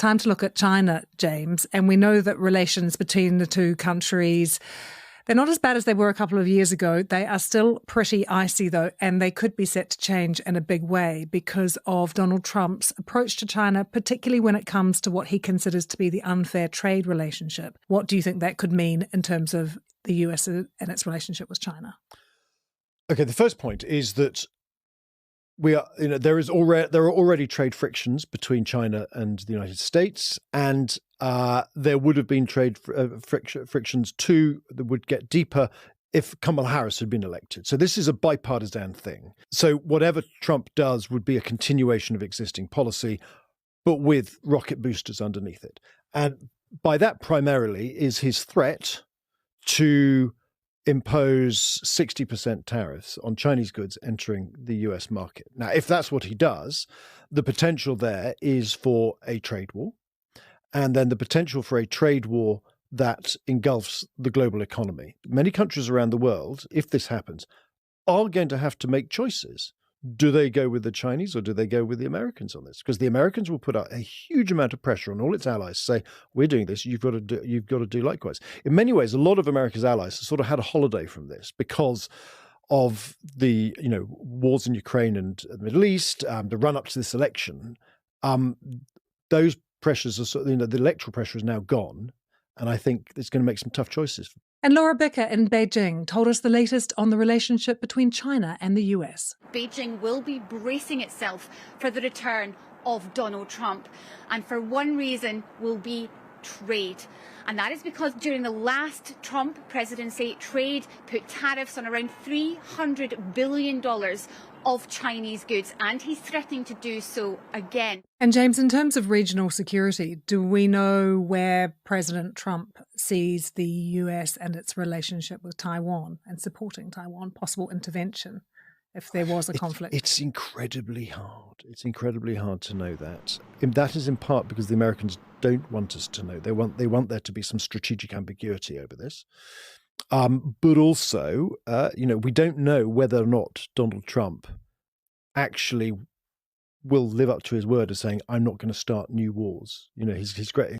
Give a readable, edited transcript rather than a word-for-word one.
time to look at China, James, and we know that relations between the two countries, they're not as bad as they were a couple of years ago. They are still pretty icy, though, and they could be set to change in a big way because of Donald Trump's approach to China, particularly when it comes to what he considers to be the unfair trade relationship. What do you think that could mean in terms of the US and its relationship with China? Okay, the first point is that there are already trade frictions between China and the United States, and there would have been trade frictions too that would get deeper if Kamala Harris had been elected. So this is a bipartisan thing. So whatever Trump does would be a continuation of existing policy, but with rocket boosters underneath it. And by that primarily is his threat to impose 60% tariffs on Chinese goods entering the US market. Now, if that's what he does, the potential there is for a trade war, and then the potential for a trade war that engulfs the global economy. Many countries around the world, if this happens, are going to have to make choices. Do they go with the Chinese or do they go with the Americans on this? Because the Americans will put out a huge amount of pressure on all its allies to say, we're doing this, you've got to do likewise. In many ways, a lot of America's allies have sort of had a holiday from this because of the wars in Ukraine and the Middle East, the run up to this election. Those pressures are the electoral pressure is now gone, and I think it's going to make some tough choices. And Laura Becker in Beijing told us the latest on the relationship between China and the US. Beijing will be bracing itself for the return of Donald Trump. And for one reason will be trade. And that is because during the last Trump presidency, trade put tariffs on around $300 billion of Chinese goods, and he's threatening to do so again. And James, in terms of regional security, do we know where President Trump sees the US and its relationship with Taiwan and supporting Taiwan, possible intervention if there was a conflict? It's incredibly hard. It's incredibly hard to know that. And that is in part because the Americans don't want us to know. They want there to be some strategic ambiguity over this. But also, we don't know whether or not Donald Trump actually will live up to his word of saying, I'm not going to start new wars. He's great.